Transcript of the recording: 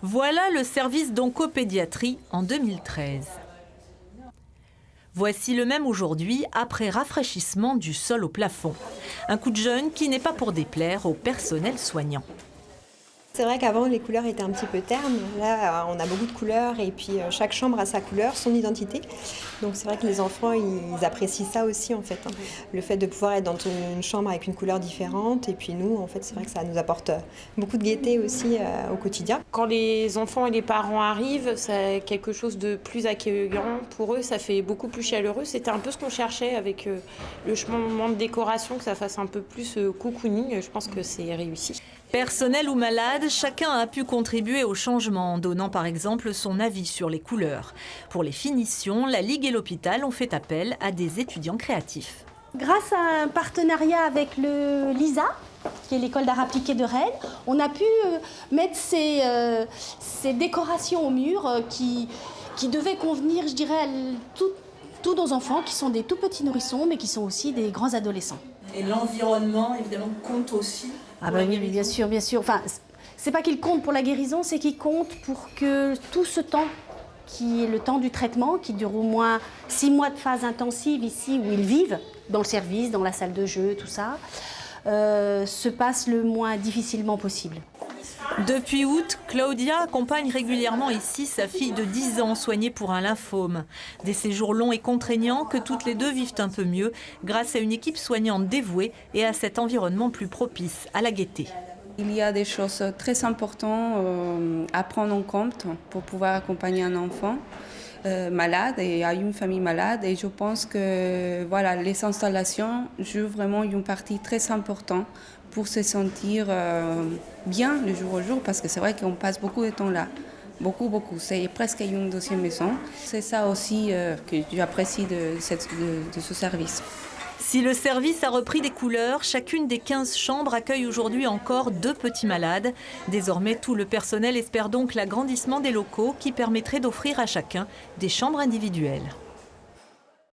Voilà le service d'oncopédiatrie en 2013. Voici le même aujourd'hui, après rafraîchissement du sol au plafond. Un coup de jeune qui n'est pas pour déplaire au personnel soignant. C'est vrai qu'avant, les couleurs étaient un petit peu ternes. Là, on a beaucoup de couleurs et puis chaque chambre a sa couleur, son identité. Donc c'est vrai que les enfants, ils apprécient ça aussi en fait. Le fait de pouvoir être dans une chambre avec une couleur différente. Et puis nous, en fait, c'est vrai que ça nous apporte beaucoup de gaieté aussi au quotidien. Quand les enfants et les parents arrivent, c'est quelque chose de plus accueillant. Pour eux, ça fait beaucoup plus chaleureux. C'était un peu ce qu'on cherchait avec le changement de décoration, que ça fasse un peu plus cocooning. Je pense que c'est réussi. Personnel ou malade, chacun a pu contribuer au changement en donnant par exemple son avis sur les couleurs. Pour les finitions, la Ligue et l'hôpital ont fait appel à des étudiants créatifs. Grâce à un partenariat avec le LISA, qui est l'école d'art appliqué de Rennes, on a pu mettre ces décorations au mur qui devaient convenir, je dirais, à tous nos enfants qui sont des tout petits nourrissons, mais qui sont aussi des grands adolescents. Et l'environnement, évidemment, compte aussi. Ah bah oui, bien sûr, bien sûr. Enfin, c'est pas qu'il compte pour la guérison, c'est qu'il compte pour que tout ce temps, qui est le temps du traitement, qui dure au moins 6 mois de phase intensive ici où ils vivent, dans le service, dans la salle de jeu, tout ça, se passe le moins difficilement possible. Depuis août, Claudia accompagne régulièrement ici sa fille de 10 ans soignée pour un lymphome. Des séjours longs et contraignants que toutes les deux vivent un peu mieux grâce à une équipe soignante dévouée et à cet environnement plus propice à la gaieté. Il y a des choses très importantes à prendre en compte pour pouvoir accompagner un enfant malade et à une famille malade. Et je pense que voilà, les installations jouent vraiment une partie très importante pour se sentir bien le jour au jour, parce que c'est vrai qu'on passe beaucoup de temps là. Beaucoup. C'est presque une deuxième maison. C'est ça aussi que j'apprécie de ce service. Si le service a repris des couleurs, chacune des 15 chambres accueille aujourd'hui encore 2 petits malades. Désormais, tout le personnel espère donc l'agrandissement des locaux qui permettrait d'offrir à chacun des chambres individuelles.